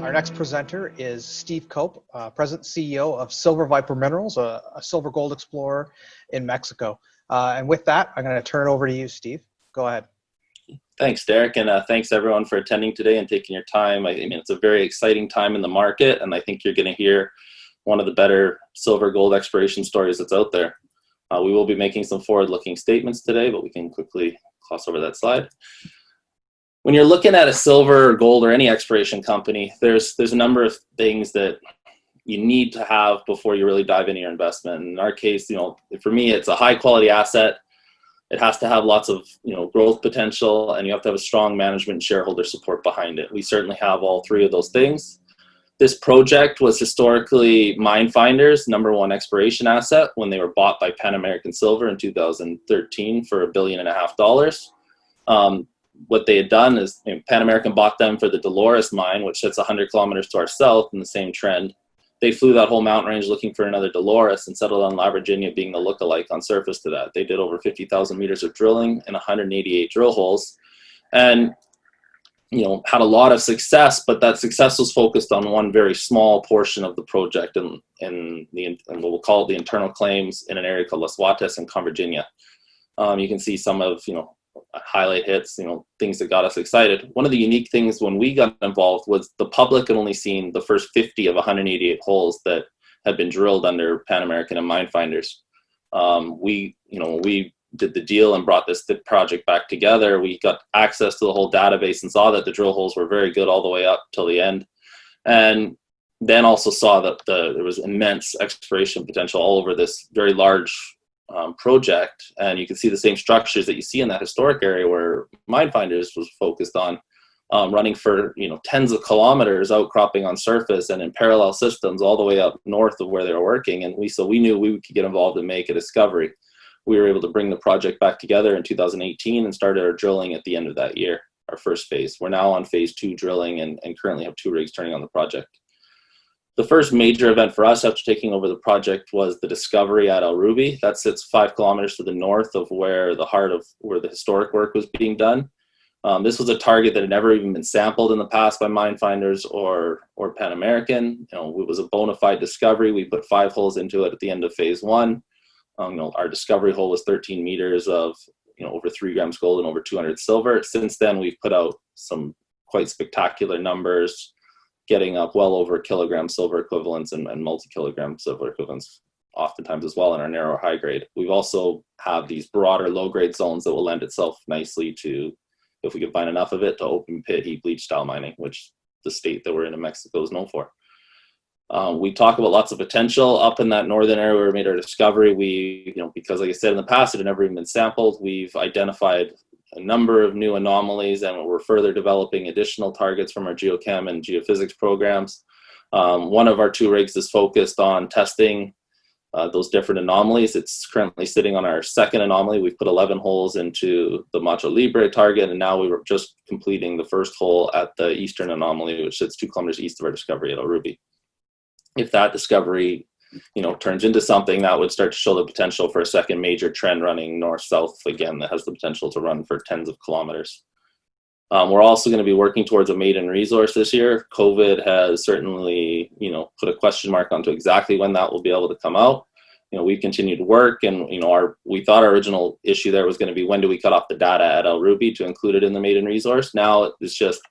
Our next presenter is Steve Cope, President and CEO of Silver Viper Minerals, a silver gold explorer in Mexico. And with that, I'm going to turn it over to you, Steve. Go ahead. Thanks, Derek, and thanks everyone for attending today and taking your time. I mean, it's a very exciting time in the market, and I think you're going to hear one of the better silver gold exploration stories that's out there. We will be making some forward-looking statements today, but we can quickly gloss over that slide. When you're looking at a silver or gold or any exploration company, there's a number of things that you need to have before you really dive into your investment. In our case, for me, it's a high quality asset. It has to have lots of growth potential, and you have to have a strong management and shareholder support behind it. We certainly have all three of those things. This project was historically Minefinder's #1 exploration asset when they were bought by Pan American Silver in 2013 for $1.5 billion. What they had done is Pan American bought them for the Dolores mine, which sits 100 kilometers to our south in the same trend. They flew that whole mountain range looking for another Dolores and settled on Libre being the lookalike on surface to that. They did over 50,000 meters of drilling and 188 drill holes, and had a lot of success, but that success was focused on one very small portion of the project and what we'll call it the internal claims in an area called Las Huatas in Virginia. You can see some of highlight hits, things that got us excited. One of the unique things when we got involved was the public had only seen the first 50 of 188 holes that had been drilled under Pan American and Minefinders. We did the deal and brought this project back together. We got access to the whole database and saw that the drill holes were very good all the way up till the end, and then also saw that there was immense exploration potential all over this very large project. And you can see the same structures that you see in that historic area where Minefinders was focused on, running for tens of kilometers, outcropping on surface and in parallel systems all the way up north of where they were working. And we knew we could get involved and make a discovery. We were able to bring the project back together in 2018 and started our drilling at the end of that year, our first phase. We're now on phase 2 drilling and currently have 2 rigs turning on the project. The first major event for us after taking over the project was the discovery at Rubi. That sits 5 kilometers to the north of where the historic work was being done. This was a target that had never even been sampled in the past by Minefinders or Pan American. It was a bona fide discovery. We put 5 holes into it at the end of phase 1. Our discovery hole was 13 meters of over 3 grams gold and over 200 silver. Since then, we've put out some quite spectacular numbers, getting up well over kilogram silver equivalents and multi-kilogram silver equivalents oftentimes as well in our narrow high grade. We've also have these broader low grade zones that will lend itself nicely to, if we can find enough of it, to open pit heap leach style mining, which the state that we're in Mexico is known for. We talk about lots of potential up in that northern area where we made our discovery. Because like I said in the past, it had never even been sampled. We've identified a number of new anomalies, and we're further developing additional targets from our geochem and geophysics programs. One of our 2 rigs is focused on testing those different anomalies. It's currently sitting on our second anomaly. We've put 11 holes into the Macho Libre target, and now we were just completing the first hole at the eastern anomaly, which sits 2 kilometers east of our discovery at Rubi. If that discovery turns into something, that would start to show the potential for a second major trend running north-south again that has the potential to run for tens of kilometers. We're also going to be working towards a maiden resource this year. COVID has certainly, put a question mark onto exactly when that will be able to come out. We've continued to work, and we thought our original issue there was going to be when do we cut off the data at Rubi to include it in the maiden resource. Now it's just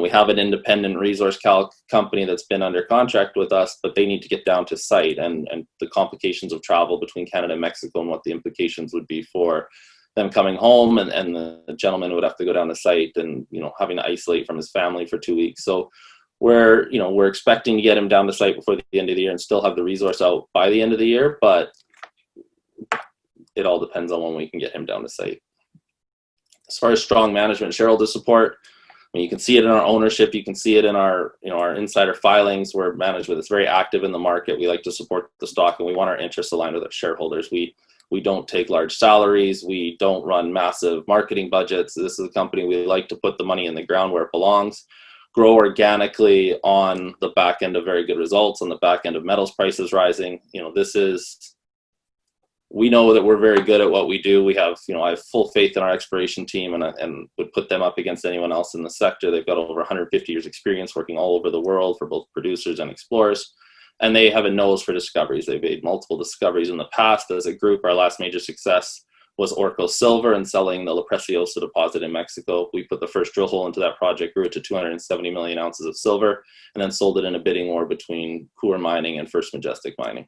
we have an independent resource calc company that's been under contract with us, but they need to get down to site and the complications of travel between Canada and Mexico and what the implications would be for them coming home, and the gentleman would have to go down to site and having to isolate from his family for 2 weeks. So we're expecting to get him down to site before the end of the year and still have the resource out by the end of the year, but it all depends on when we can get him down to site. As far as strong management and shareholder support, you can see it in our ownership. You can see it in our insider filings. We're management that's very active in the market. We like to support the stock, and we want our interests aligned with our shareholders. We don't take large salaries. We don't run massive marketing budgets. This is a company we like to put the money in the ground where it belongs, grow organically on the back end of very good results, on the back end of metals prices rising. we know that we're very good at what we do. We have, I have full faith in our exploration team, and would put them up against anyone else in the sector. They've got over 150 years experience working all over the world for both producers and explorers. And they have a nose for discoveries. They've made multiple discoveries in the past. As a group, our last major success was Orco Silver and selling the La Preciosa deposit in Mexico. We put the first drill hole into that project, grew it to 270 million ounces of silver, and then sold it in a bidding war between Coeur Mining and First Majestic Mining.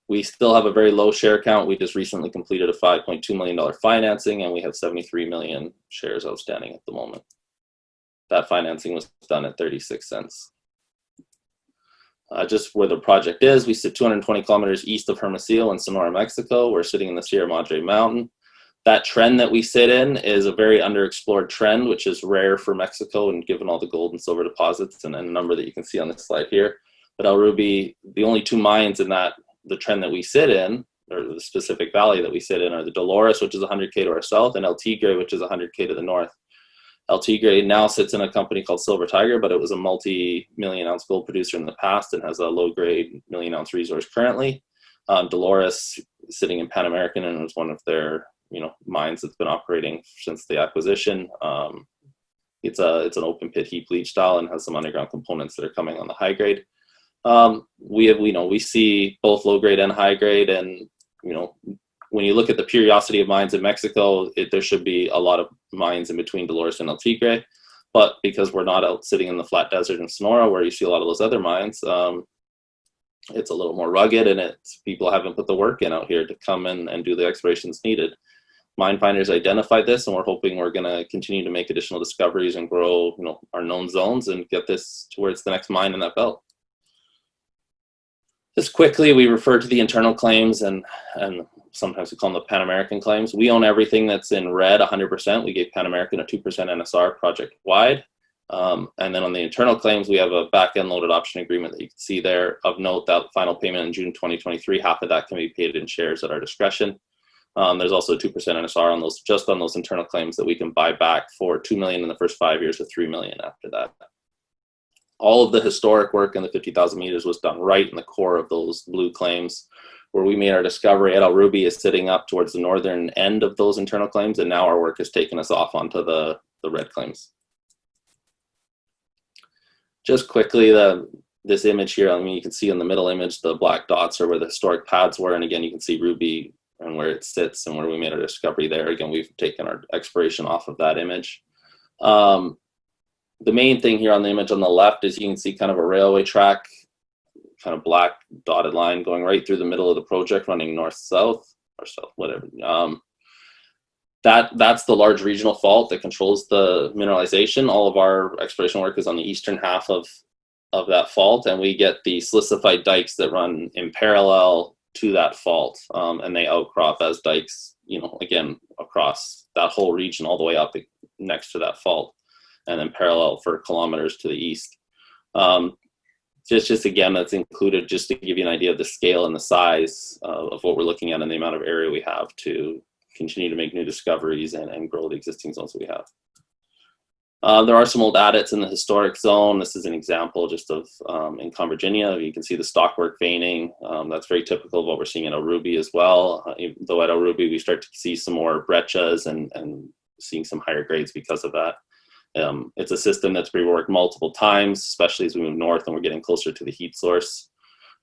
We still have a very low share count. We just recently completed a $5.2 million financing, and we have 73 million shares outstanding at the moment. That financing was done at 36 cents. Just where the project is, we sit 220 kilometers east of Hermosillo in Sonora, Mexico. We're sitting in the Sierra Madre Mountain. That trend that we sit in is a very underexplored trend, which is rare for Mexico, and given all the gold and silver deposits and a number that you can see on this slide here. But El Rubi, the only two mines in the trend that we sit in, or the specific valley that we sit in, are the Dolores, which is 100K to our south, and El Tigre, which is 100K to the north. El Tigre now sits in a company called Silver Tiger, but it was a multi-million ounce gold producer in the past and has a low-grade million-ounce resource currently. Dolores sitting in Pan American, and it was one of their mines that's been operating since the acquisition. It's an open pit heap leach style and has some underground components that are coming on the high grade. We see both low grade and high grade, and when you look at the periodicity of mines in Mexico, there should be a lot of mines in between Dolores and El Tigre, but because we're not out sitting in the flat desert in Sonora where you see a lot of those other mines, it's a little more rugged, and people haven't put the work in out here to come in and do the explorations needed. Mine finders identified this, and we're hoping we're going to continue to make additional discoveries and grow our known zones and get this towards the next mine in that belt. Just quickly, we refer to the internal claims, and sometimes we call them the Pan American claims. We own everything that's in red 100%. We gave Pan American a 2% NSR project-wide. And then on the internal claims, we have a back-end loaded option agreement that you can see there. Of note, that final payment in June 2023, half of that can be paid in shares at our discretion. There's also a 2% NSR on those, just on those internal claims, that we can buy back for $2 million in the first 5 years or $3 million after that. All of the historic work in the 50,000 meters was done right in the core of those blue claims. Where we made our discovery at El Rubi is sitting up towards the northern end of those internal claims, and now our work has taken us off onto the red claims. Just quickly, this image here, you can see in the middle image, the black dots are where the historic pads were, and again, you can see Rubi and where it sits and where we made our discovery there. Again, we've taken our exploration off of that image. The main thing here on the image on the left is you can see kind of a railway track, kind of black dotted line going right through the middle of the project, running north-south or south, whatever. That's the large regional fault that controls the mineralization. All of our exploration work is on the eastern half of that fault, and we get the silicified dikes that run in parallel to that fault, and they outcrop as dikes, again, across that whole region all the way up next to that fault, and then parallel for kilometers to the east. Just again, that's included just to give you an idea of the scale and the size of what we're looking at and the amount of area we have to continue to make new discoveries and grow the existing zones that we have. There are some old adits in the historic zone. This is an example just of in Virginia. You can see the stockwork veining. That's very typical of what we're seeing at El Rubi as well. Though at El Rubi we start to see some more brechas and seeing some higher grades because of that. It's a system that's been reworked multiple times, especially as we move north and we're getting closer to the heat source.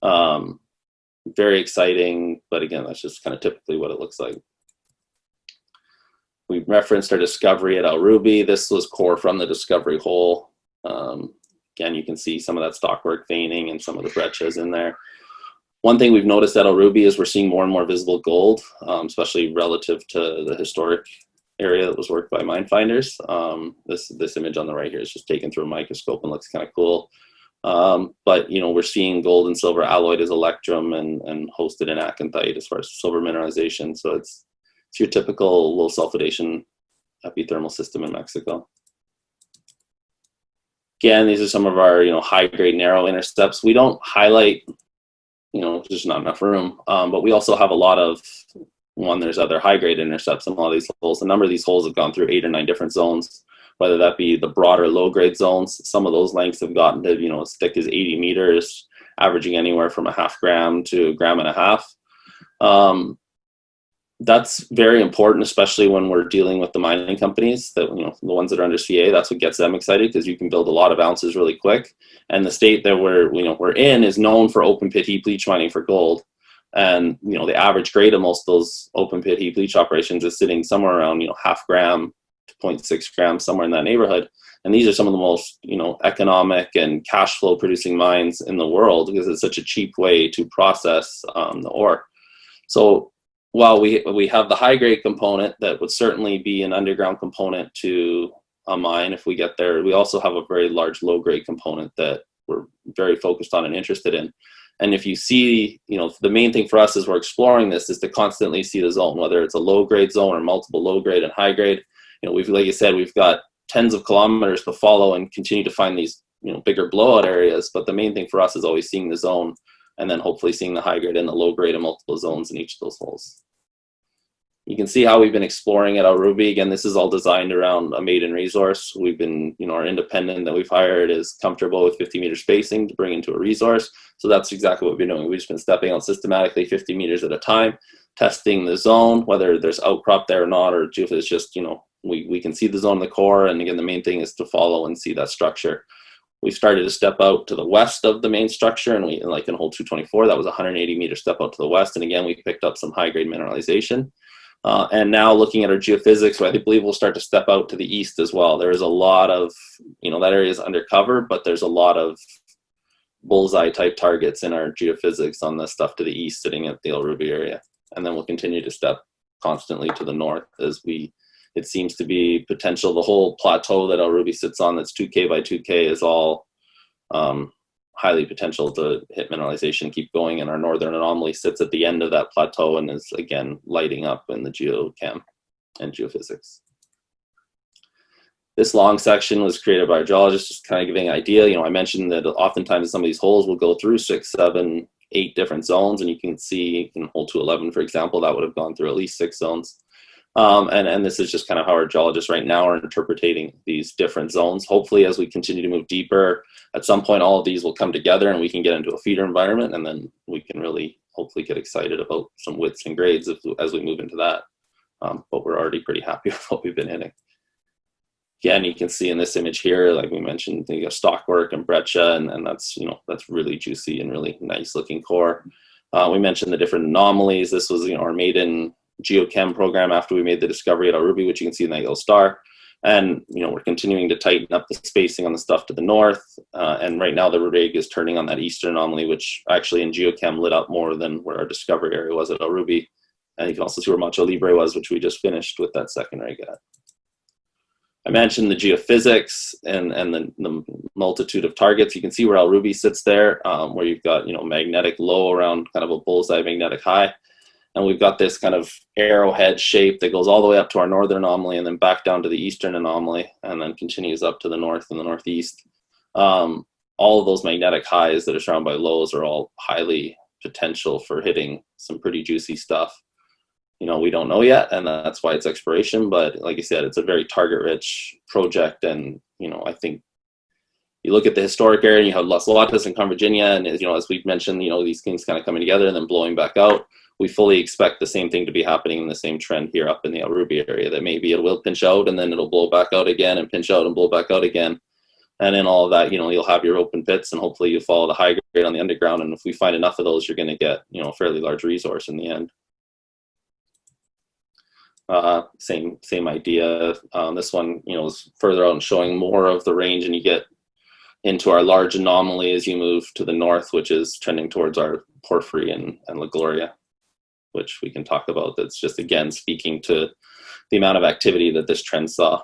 Very exciting, but again, that's just kind of typically what it looks like. We referenced our discovery at El Rubi. This was core from the discovery hole. Again, you can see some of that stockwork veining and some of the breccias in there. One thing we've noticed at El Rubi is we're seeing more and more visible gold, especially relative to the historic area that was worked by mine finders. This image on the right here is just taken through a microscope and looks kind of cool. But we're seeing gold and silver alloyed as electrum and hosted in acanthite as far as silver mineralization. So it's your typical low sulfidation epithermal system in Mexico. Again, these are some of our high grade narrow intercepts. We don't highlight, there's not enough room, but we also have a lot of there's other high-grade intercepts in a lot of these holes. A number of these holes have gone through 8 or 9 different zones, whether that be the broader low-grade zones. Some of those lengths have gotten to, as thick as 80 meters, averaging anywhere from a half gram to a gram and a half. That's very important, especially when we're dealing with the mining companies, that, you know, the ones that are under CA. That's what gets them excited, because you can build a lot of ounces really quick. And the state that we're in is known for open pit heap leach mining for gold. And, you know, the average grade of most of those open pit heap leach operations is sitting somewhere around, you know, 0.5 gram to 0.6 grams, somewhere in that neighborhood. And these are some of the most, you know, economic and cash flow producing mines in the world, because it's such a cheap way to process the ore. So while we have the high grade component that would certainly be an underground component to a mine if we get there, we also have a very large low grade component that we're very focused on and interested in. And if you see, you know, the main thing for us as we're exploring this is to constantly see the zone, whether it's a low grade zone or multiple low grade and high grade. You know, like you said, we've got tens of kilometers to follow and continue to find these, you know, bigger blowout areas. But the main thing for us is always seeing the zone, and then hopefully seeing the high grade and the low grade and multiple zones in each of those holes. You can see how we've been exploring at Rubi. Again, this is all designed around a maiden resource. We've been, you know, our independent that we've hired is comfortable with 50-meter spacing to bring into a resource. So that's exactly what we've been doing. We've just been stepping out systematically 50 meters at a time, testing the zone, whether there's outcrop there or not, or if it's just, you know, we can see the zone in the core. And again, the main thing is to follow and see that structure. We started to step out to the west of the main structure, and like in hole 224, that was a 180-meter step out to the west. And again, we picked up some high-grade mineralization. And now looking at our geophysics, I believe we'll start to step out to the east as well. There is a lot of, you know, that area is undercover, but there's a lot of bullseye type targets in our geophysics on the stuff to the east sitting at the Rubi area. And then we'll continue to step constantly to the north as it seems to be potential. The whole plateau that Rubi sits on, that's 2K by 2K, is all highly potential to hit mineralization, keep going. And our northern anomaly sits at the end of that plateau and is again lighting up in the geochem and geophysics. This long section was created by our geologists, just kind of giving an idea. You know, I mentioned that oftentimes some of these holes will go through 6, 7, 8 different zones, and you can see in hole 211, for example, that would have gone through at least 6 zones. And this is just kind of how our geologists right now are interpreting these different zones. Hopefully, as we continue to move deeper, at some point, all of these will come together and we can get into a feeder environment, and then we can really hopefully get excited about some widths and grades as we move into that. But we're already pretty happy with what we've been hitting. Again, you can see in this image here, like we mentioned, the stockwork and breccia, and that's, you know, that's really juicy and really nice looking core. We mentioned the different anomalies. This was, you know, our maiden geochem program after we made the discovery at Rubi, which you can see in that yellow star. And, you know, we're continuing to tighten up the spacing on the stuff to the north. And right now the rig is turning on that eastern anomaly, which actually in geochem lit up more than where our discovery area was at Rubi. And you can also see where Macho Libre was, which we just finished with that second rig at. I mentioned the geophysics and the multitude of targets. You can see where Rubi sits there, where you've got, you know, magnetic low around kind of a bullseye magnetic high. And we've got this kind of arrowhead shape that goes all the way up to our northern anomaly and then back down to the eastern anomaly and then continues up to the north and the northeast. All of those magnetic highs that are surrounded by lows are all highly potential for hitting some pretty juicy stuff. You know, we don't know yet, and that's why it's exploration. But like I said, it's a very target-rich project. And, you know, I think you look at the historic area and you have Los Lotes and Virginia, and, you know, as we've mentioned, you know, these things kind of coming together and then blowing back out. We fully expect the same thing to be happening in the same trend here up in the Rubi area, that maybe it will pinch out and then it'll blow back out again and pinch out and blow back out again. And in all of that, you know, you'll have your open pits and hopefully you follow the high grade on the underground. And if we find enough of those, you're going to get, you know, a fairly large resource in the end. Same idea. This one, you know, is further out and showing more of the range, and you get into our large anomaly as you move to the north, which is trending towards our Porphyry and La Gloria, which we can talk about. That's just, again, speaking to the amount of activity that this trend saw.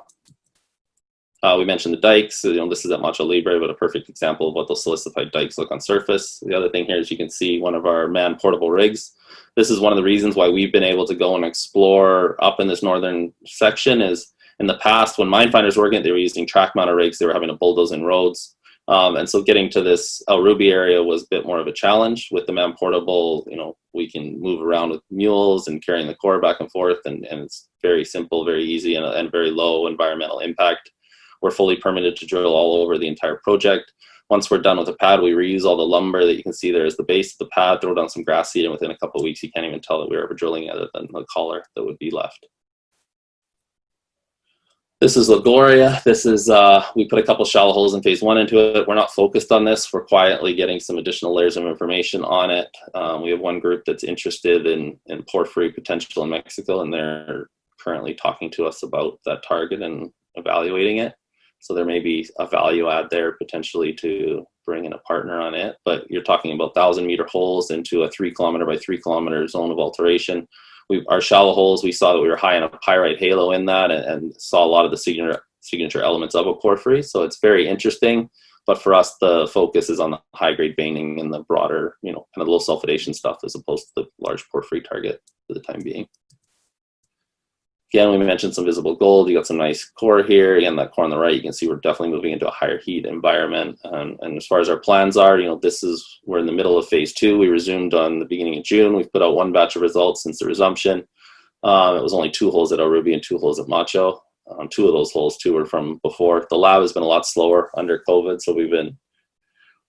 We mentioned the dikes. You know, this is at Macho Libre, but a perfect example of what those silicified dikes look on surface. The other thing here is you can see one of our manned portable rigs. This is one of the reasons why we've been able to go and explore up in this northern section. Is in the past, when mine finders were working, they were using track mounted rigs. They were having to bulldoze in roads. And so getting to this Rubi area was a bit more of a challenge. With the man portable, you know, we can move around with mules and carrying the core back and forth, and it's very simple, very easy, and very low environmental impact. We're fully permitted to drill all over the entire project. once we're done with the pad, we reuse all the lumber that you can see there as the base of the pad, throw down some grass seed, and within a couple of weeks, you can't even tell that we were ever drilling other than the collar that would be left. This is Lagoria. This is, we put a couple shallow holes in phase 1 into it. We're not focused on this. We're quietly getting some additional layers of information on it. We have one group that's interested in porphyry potential in Mexico, and they're currently talking to us about that target and evaluating it. So there may be a value add there potentially to bring in a partner on it. But you're talking about 1,000-meter holes into a 3-kilometer by 3-kilometer zone of alteration. Our shallow holes, we saw that we were high in a pyrite halo in that, and saw a lot of the signature elements of a porphyry. So it's very interesting. But for us, the focus is on the high-grade veining and the broader, kind of low sulfidation stuff as opposed to the large porphyry target for the time being. Again, we mentioned some visible gold. You got some nice core here. Again, that core on the right, you can see we're definitely moving into a higher heat environment. And as far as our plans are, we're in the middle of phase 2. We resumed on the beginning of June. We've put out one batch of results since the resumption. It was only 2 holes at Rubi and 2 holes at Macho. 2 of those holes, 2 were from before. The lab has been a lot slower under COVID, so we've been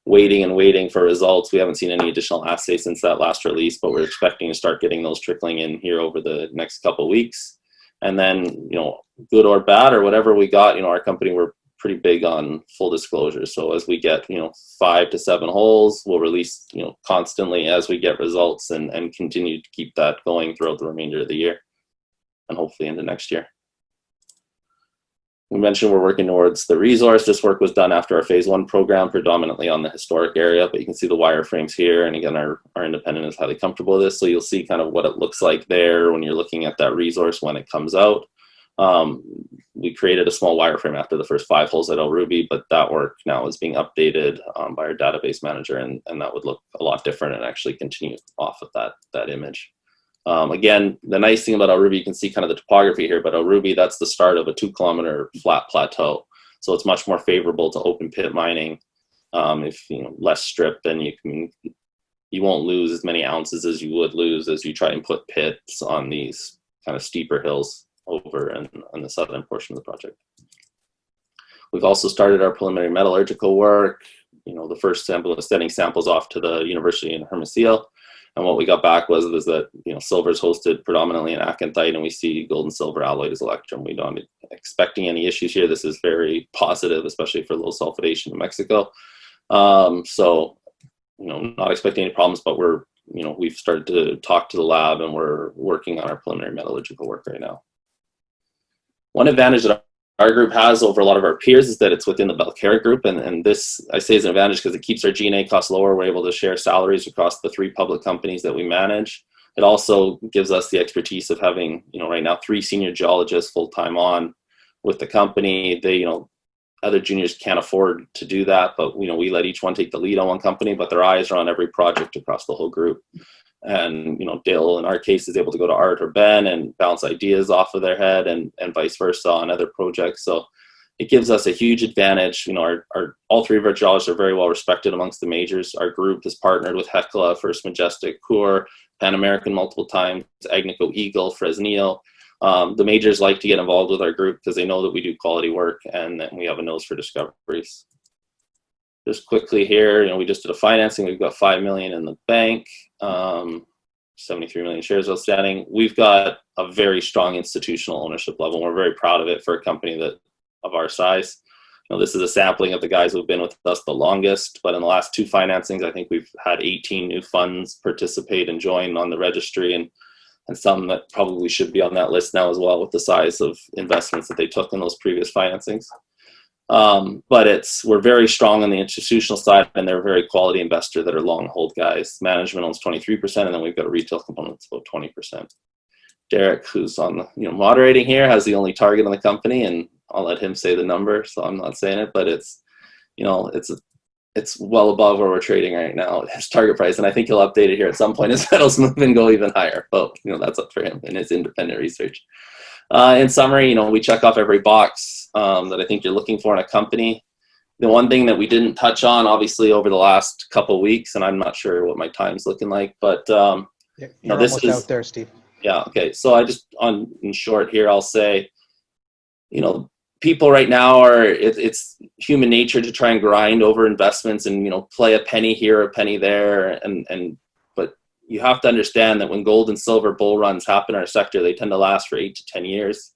waiting for results. We haven't seen any additional assays since that last release, but we're expecting to start getting those trickling in here over the next couple of weeks. And then, good or bad or whatever we got, our company, we're pretty big on full disclosure. So as we get, 5 to 7 holes, we'll release, constantly as we get results and continue to keep that going throughout the remainder of the year and hopefully into next year. We mentioned we're working towards the resource. This work was done after our phase 1 program, predominantly on the historic area, but you can see the wireframes here. And again, our independent is highly comfortable with this. So you'll see kind of what it looks like there when you're looking at that resource when it comes out. We created a small wireframe after the first 5 holes at Rubi, but that work now is being updated by our database manager, and that would look a lot different and actually continue off of that image. Again, the nice thing about Rubi, you can see kind of the topography here, but Rubi, that's the start of a 2-kilometer flat plateau. So it's much more favorable to open pit mining. If less strip, then you won't lose as many ounces as you would lose as you try and put pits on these kind of steeper hills over on the southern portion of the project. We've also started our preliminary metallurgical work. The first sample is sending samples off to the University in Hermosillo. And what we got back was that silver is hosted predominantly in acanthite, and we see gold and silver alloyed as electrum. We don't expecting any issues here. This is very positive, especially for low sulfidation in Mexico. So, not expecting any problems, but we've started to talk to the lab, and we're working on our preliminary metallurgical work right now. One advantage that our group has over a lot of our peers is that it's within the Belcarra group, and this I say is an advantage because it keeps our G&A costs lower. We're able to share salaries across the 3 public companies that we manage. It also gives us the expertise of having, right now 3 senior geologists full-time on with the company. They, other juniors can't afford to do that, but we let each one take the lead on one company, but their eyes are on every project across the whole group. And Dale in our case is able to go to Art or Ben and bounce ideas off of their head, and vice versa on other projects. So it gives us a huge advantage. All 3 of our geologists are very well respected amongst the majors. Our group has partnered with Hecla, First Majestic, Coeur, Pan American multiple times, Agnico Eagle, Fresnillo. The majors like to get involved with our group because they know that we do quality work and that we have a nose for discoveries. Just quickly here, we just did a financing. We've got $5 million in the bank, 73 million shares outstanding. We've got a very strong institutional ownership level. We're very proud of it for a company of our size. This is a sampling of the guys who've been with us the longest, but in the last 2 financings, I think we've had 18 new funds participate and join on the registry, and some that probably should be on that list now as well with the size of investments that they took in those previous financings. But we're very strong on the institutional side, and they're a very quality investor that are long hold guys. Management owns 23%, and then we've got a retail component that's about 20%. Derek, who's on the moderating here, has the only target on the company, and I'll let him say the number, so I'm not saying it, but it's well above where we're trading right now, his target price, and I think he'll update it here at some point as metals move and go even higher. But that's up for him in his independent research. In summary, we check off every box that I think you're looking for in a company. The one thing that we didn't touch on, obviously, over the last couple of weeks, and I'm not sure what my time's looking like, but you're almost out there, Steve. Yeah. Okay. So I just in short here, I'll say, people right now it's human nature to try and grind over investments and, you know, play a penny here, a penny there. But you have to understand that when gold and silver bull runs happen in our sector, they tend to last for 8 to 10 years.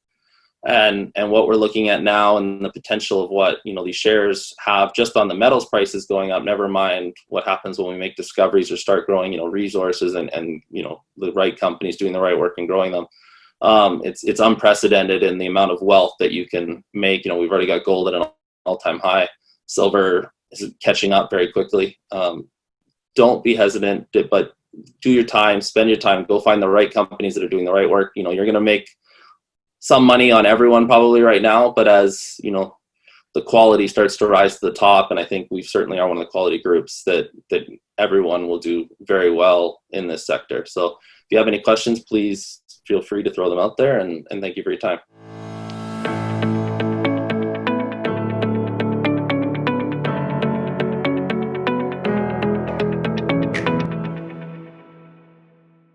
And what we're looking at now and the potential of what, you know, these shares have just on the metals prices going up, never mind what happens when we make discoveries or start growing, you know, resources and, you know, the right companies doing the right work and growing them. It's unprecedented in the amount of wealth that you can make. You know, we've already got gold at an all-time high. Silver is catching up very quickly. Don't be hesitant, but do your time, spend your time, go find the right companies that are doing the right work. You know, you're going to make some money on everyone probably right now, but as, you know, the quality starts to rise to the top, and I think we certainly are one of the quality groups that everyone will do very well in this sector. So if you have any questions, please feel free to throw them out there, and thank you for your time.